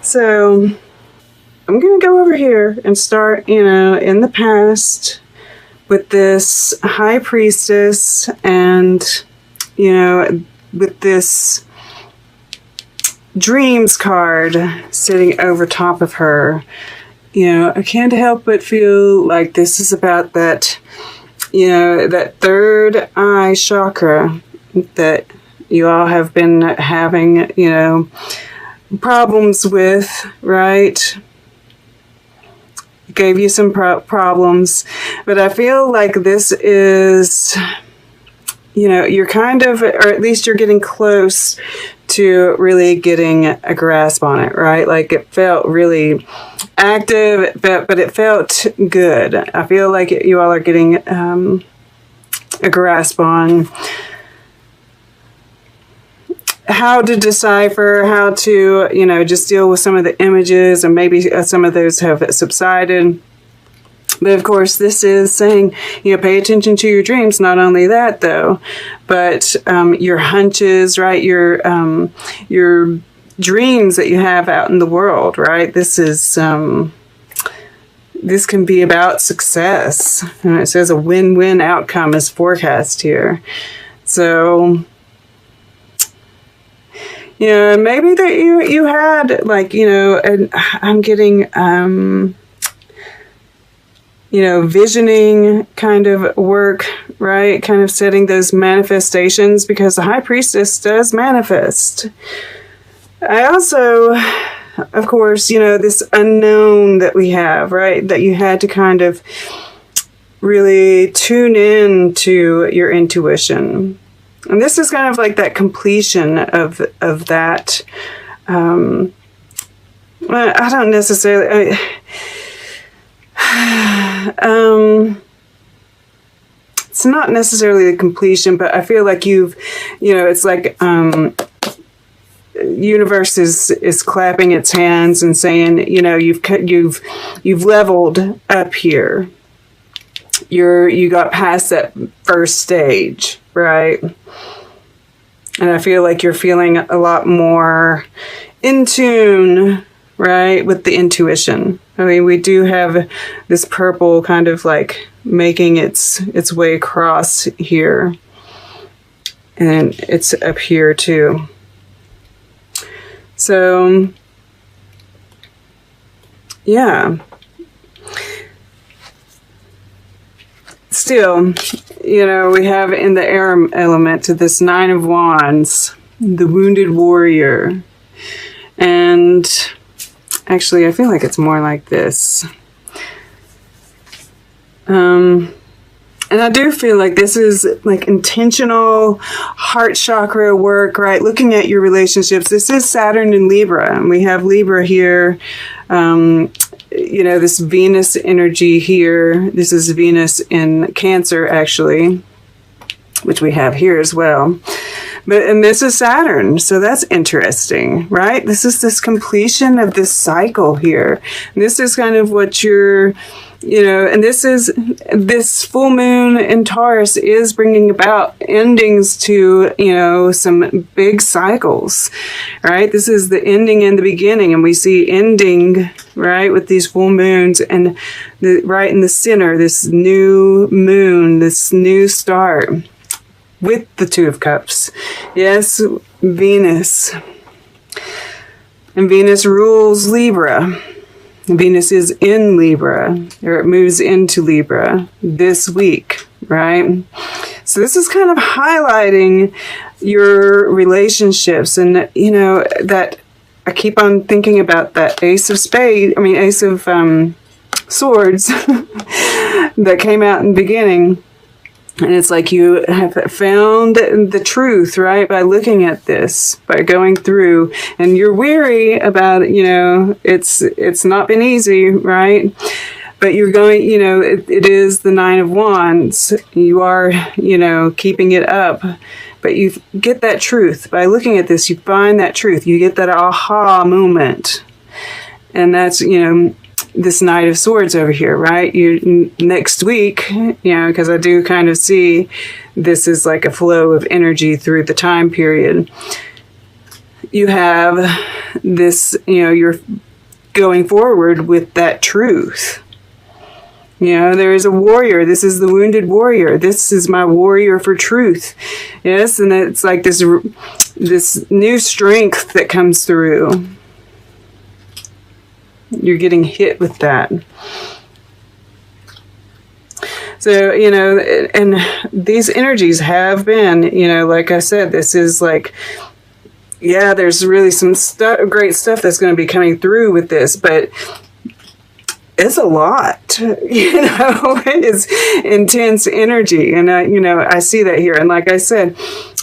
So I'm going to go over here and start, in the past with this High Priestess and, with this Dreams card sitting over top of her. I can't help but feel like this is about that, that third eye chakra that you all have been having, problems with, right? Gave you some problems, but I feel like this is, you're kind of, or at least you're getting close to really getting a grasp on it, right? Like it felt really active, but it felt good. I feel like you all are getting a grasp on how to decipher, how to, just deal with some of the images, and maybe some of those have subsided. But of course, this is saying, pay attention to your dreams. Not only that, though, but your hunches, right? Your dreams that you have out in the world, right? This is this can be about success. And it says a win-win outcome is forecast here. So, maybe that you had, like, and I'm getting, visioning kind of work, right? Kind of setting those manifestations, because the High Priestess does manifest. I also, of course, this unknown that we have, right? That you had to kind of really tune in to your intuition. And this is kind of like that completion of that. I don't necessarily. It's not necessarily the completion, but I feel like you've, it's like universe is clapping its hands and saying, you've leveled up here. You got past that first stage, right? And I feel like you're feeling a lot more in tune, right, with the intuition. I mean, we do have this purple kind of like making its way across here. And it's up here too. So, yeah. Still, we have in the air element to this Nine of Wands, the Wounded Warrior. And actually, I feel like it's more like this. And I do feel like this is like intentional heart chakra work, right? Looking at your relationships. This is Saturn in Libra, and we have Libra here. This Venus energy here. This is Venus in Cancer, actually, which we have here as well. And this is Saturn, so that's interesting, right? This is this completion of this cycle here. And this is kind of what you're, and this full moon in Taurus is bringing about endings to, some big cycles, right? This is the ending and the beginning, and we see ending, right, with these full moons, and right in the center, this new moon, this new start. With the Two of Cups. Yes, Venus. And Venus rules Libra. Venus is in Libra, or it moves into Libra this week, right? So this is kind of highlighting your relationships. And, that I keep on thinking about that Ace of Swords that came out in the beginning. And it's like you have found the truth, right? By looking at this, by going through, and you're weary about it, it's not been easy, right? But you're going, it is the Nine of Wands. You are, keeping it up. But you get that truth. By looking at this, you find that truth. You get that aha moment. And that's, this Knight of Swords over here, right? Next week, because I do kind of see this is like a flow of energy through the time period. You have this, you're going forward with that truth. You know, there is a warrior. This is the wounded warrior. This is my warrior for truth. Yes, and it's like this new strength that comes through. You're getting hit with that. So, you know, and these energies have been, you know, like I said, this is like, yeah, there's really some great stuff that's going to be coming through with this, but it's a lot, you know, it is intense energy. And, you know, I see that here. And like I said,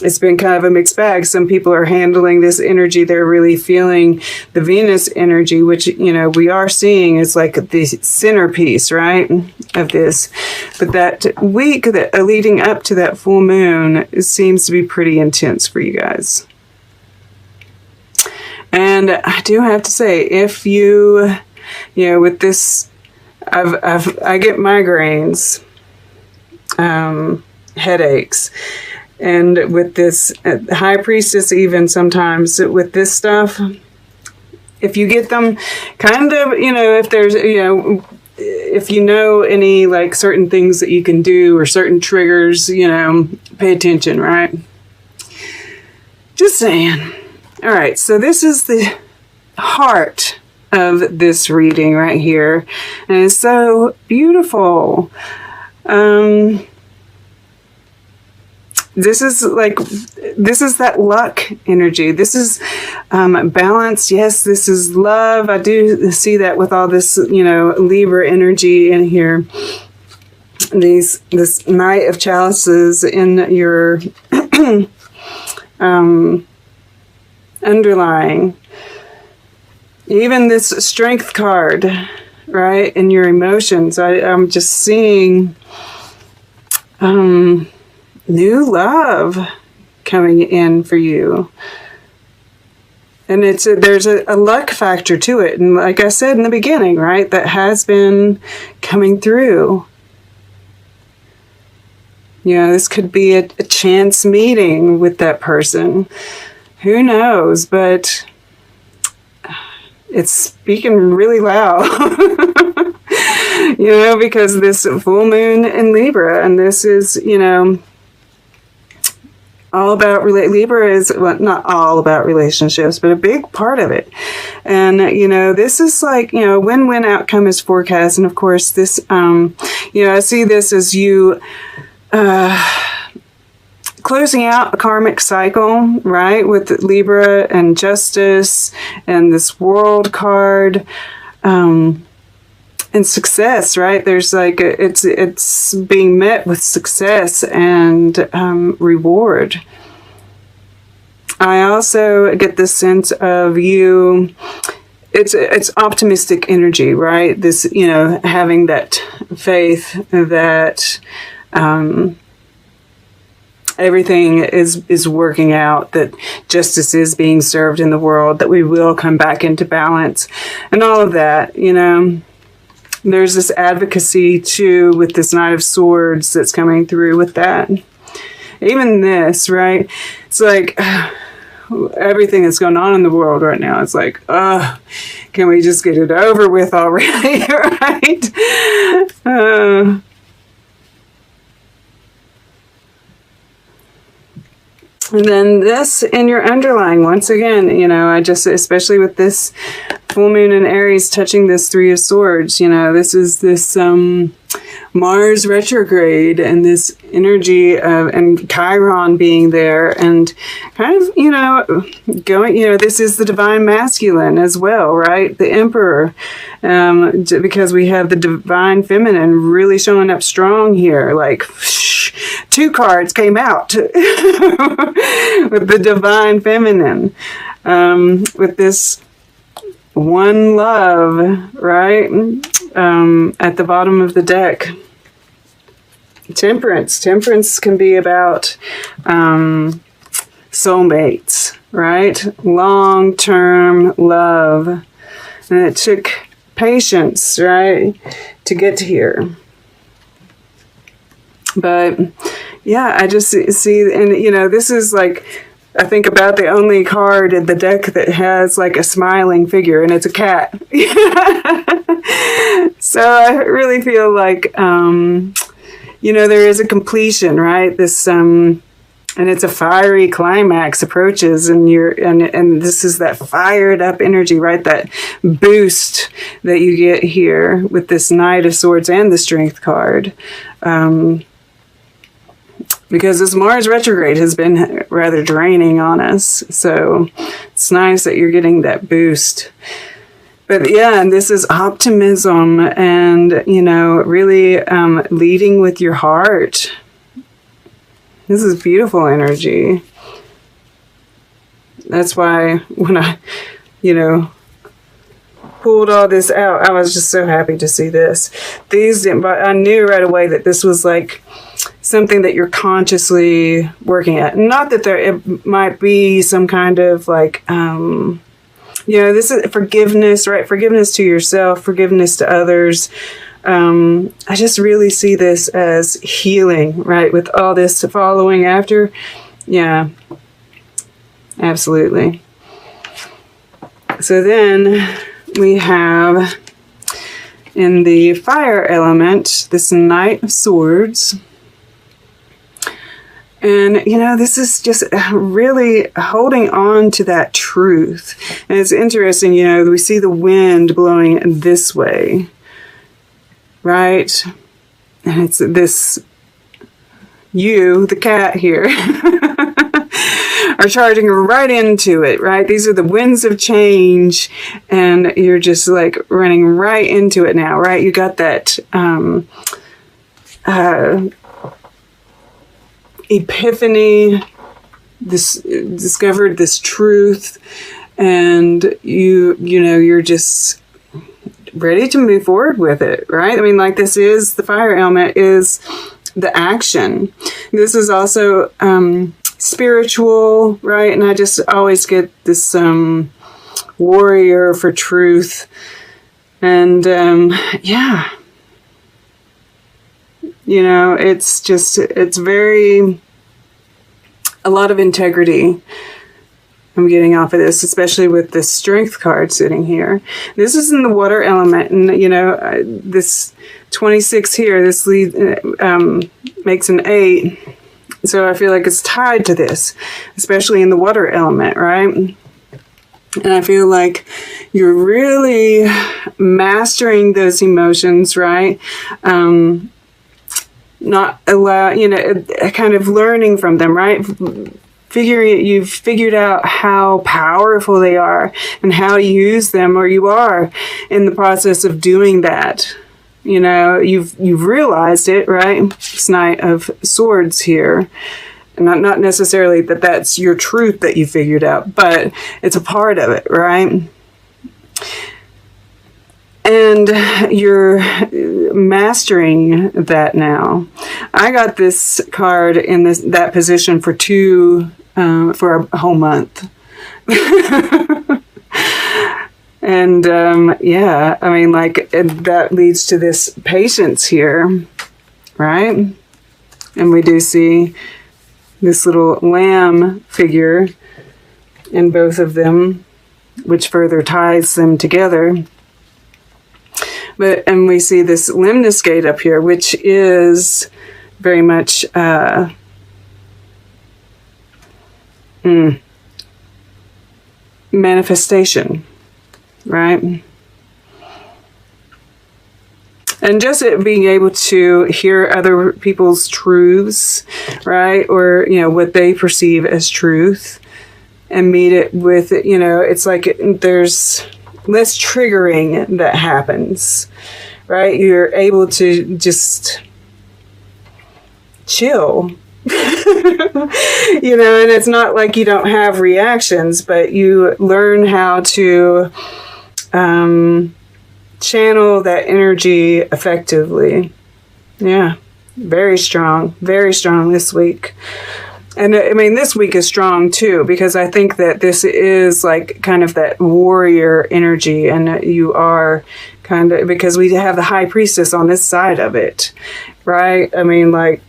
it's been kind of a mixed bag. Some people are handling this energy. They're really feeling the Venus energy, which, you know, we are seeing is like the centerpiece, right, of this. But that week that leading up to that full moon, it seems to be pretty intense for you guys. And I do have to say, if you know, with this, I get migraines, headaches, and with this High Priestess, even sometimes with this stuff, if you get them, kind of, you know, if there's, you know, if you know any like certain things that you can do or certain triggers, you know, pay attention, right? Just saying. All right, so this is the heart of this reading right here, and it's so beautiful. This is that luck energy. This is balance. Yes, this is love. I do see that with all this, you know, Libra energy in here. This Knight of Chalices in your underlying. Even this Strength card, right, in your emotions. I'm just seeing new love coming in for you. And there's a luck factor to it. And like I said in the beginning, right, that has been coming through. You know, this could be a chance meeting with that person. Who knows, but it's speaking really loud, you know, because this full moon in Libra, and this is, you know, all about, Libra is, well, not all about relationships, but a big part of it. And, you know, this is like, you know, win-win outcome is forecast. And of course, this, you know, I see this as you, closing out a karmic cycle, right, with Libra and Justice and this World card, and success, right? There's like it's being met with success and reward. I also get this sense of you. It's optimistic energy, right? This, you know, having that faith that everything is working out, that justice is being served in the world, that we will come back into balance, and all of that, you know. There's this advocacy, too, with this Knight of Swords that's coming through with that. Even this, right? It's like everything that's going on in the world right now. It's like, can we just get it over with already, right? And then this in your underlying, once again, you know, I just, especially with this full moon in Aries touching this Three of Swords, you know, this is this Mars retrograde and this energy of, and Chiron being there and kind of, you know, going, you know, this is the divine masculine as well, right? The Emperor, because we have the divine feminine really showing up strong here, like, two cards came out with the divine feminine, with this one love, right, at the bottom of the deck. Temperance. Temperance can be about soulmates, right? Long-term love. And it took patience, right, to get here. But yeah, I just see, and you know, this is like I think about the only card in the deck that has like a smiling figure, and it's a cat. So I really feel like, you know, there is a completion, right? This, and it's a fiery climax approaches, and and this is that fired up energy, right? That boost that you get here with this Knight of Swords and the Strength card. Because this Mars retrograde has been rather draining on us. So it's nice that you're getting that boost. But yeah, and this is optimism and, you know, really leading with your heart. This is beautiful energy. That's why when I, you know, pulled all this out, I was just so happy to see this. I knew right away that this was like something that you're consciously working at. Not that it might be some kind of like, you know, this is forgiveness, right? Forgiveness to yourself, forgiveness to others. I just really see this as healing, right? With all this following after. Yeah, absolutely. So then we have in the fire element, this Knight of Swords. And, you know, this is just really holding on to that truth. And it's interesting, you know, we see the wind blowing this way, right? And it's this, you, the cat here, are charging right into it, right? These are the winds of change, and you're just like running right into it now, right? You got that, epiphany, discovered this truth, and you know, you're just ready to move forward with it, right? I mean, like, this is the fire element is the action. This is also spiritual, right? And I just always get this warrior for truth, and yeah. You know, it's just, it's very, a lot of integrity I'm getting off of this, especially with this Strength card sitting here. This is in the water element, and, you know, this 26 here, this lead, makes an 8. So I feel like it's tied to this, especially in the water element, right? And I feel like you're really mastering those emotions, right? Not allow, you know, kind of learning from them, right? You've figured out how powerful they are and how to use them, or you are in the process of doing that. You know, you've realized it, right? It's Knight of Swords here. Not necessarily that that's your truth that you figured out, but it's a part of it, right? And you're mastering that now. I got this card in that position for for a whole month. And yeah, I mean, like, that leads to this patience here, right? And we do see this little lamb figure in both of them, which further ties them together. And we see this lemniscate up here, which is very much manifestation, right? And just being able to hear other people's truths, right? Or, you know, what they perceive as truth, and meet it with, you know, it's like there's less triggering that happens, right? You're able to just chill, you know, and it's not like you don't have reactions, but you learn how to channel that energy effectively. Yeah, very strong this week. And I mean, this week is strong too, because I think that this is like kind of that warrior energy, and you are kind of, because we have the High Priestess on this side of it, right? I mean, like,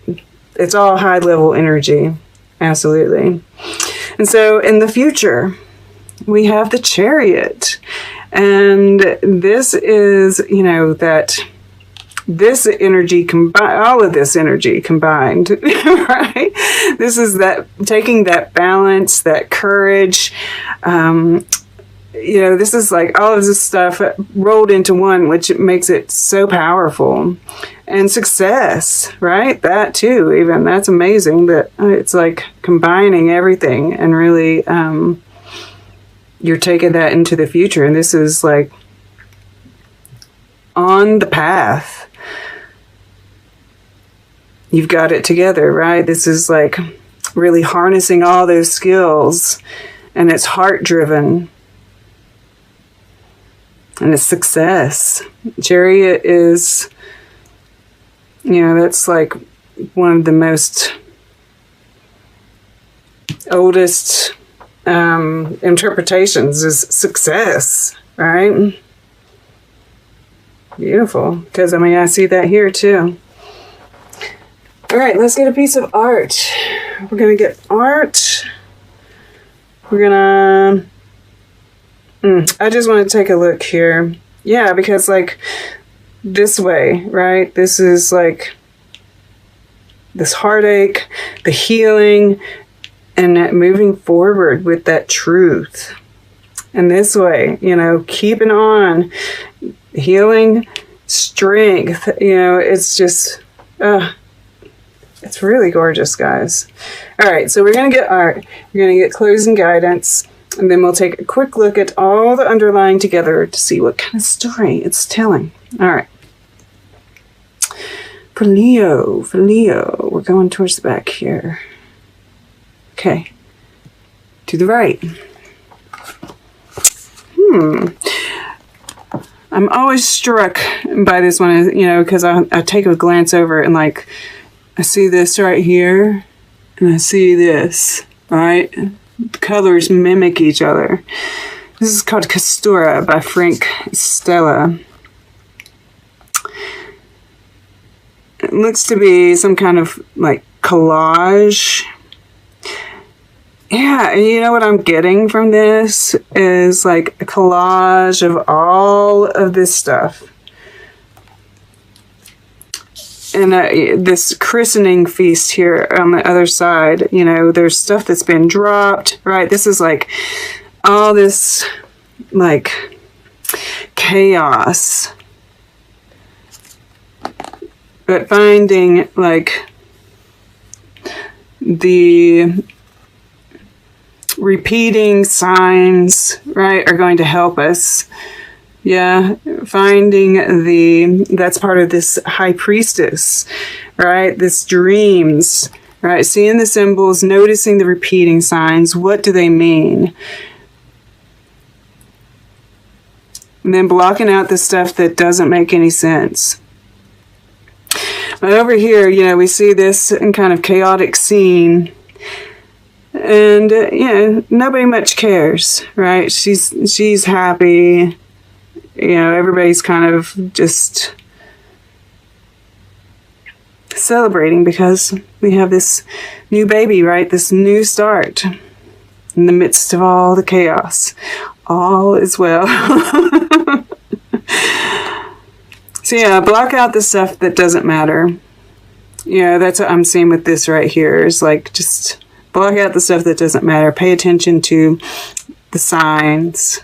it's all high level energy. Absolutely. And so in the future, we have the Chariot. And this is, you know, that this energy combined, all of this energy combined, right? This is that taking that balance, that courage. You know, this is like all of this stuff rolled into one, which makes it so powerful. And success, right? That too, even that's amazing that it's like combining everything and really, you're taking that into the future. And this is like on the path. You've got it together, right? This is like really harnessing all those skills, and it's heart driven. And it's success. Chariot is, you know, that's like one of the most oldest interpretations is success, right? Beautiful. Because, I mean, I see that here too. All right, let's get a piece of art. We're going to get art. We're going to... I just want to take a look here. Yeah, because like this way, right? This is like this heartache, the healing, and that moving forward with that truth. And this way, you know, keeping on, healing, strength, you know, it's just, it's really gorgeous, guys. All right, so we're going to get art. We're going to get closing guidance. And then we'll take a quick look at all the underlying together to see what kind of story it's telling. All right. For Leo, we're going towards the back here. Okay. To the right. I'm always struck by this one, you know, because I take a glance over and like, I see this right here, and I see this, right? The colors mimic each other. This is called Castura by Frank Stella. It looks to be some kind of like collage. Yeah, and you know what I'm getting from this is like a collage of all of this stuff. And this christening feast here on the other side, you know, there's stuff that's been dropped, right? This is like all this like chaos. But finding like the repeating signs, right, are going to help us. Yeah, finding that's part of this high priestess, right? This dreams, right? Seeing the symbols, noticing the repeating signs. What do they mean? And then blocking out the stuff that doesn't make any sense. But over here, you know, we see this kind of chaotic scene. And, you know, nobody much cares, right? She's happy. You know, everybody's kind of just celebrating because we have this new baby, right? This new start in the midst of all the chaos. All is well. So yeah, block out the stuff that doesn't matter. You know, that's what I'm seeing with this right here is like just block out the stuff that doesn't matter. Pay attention to the signs.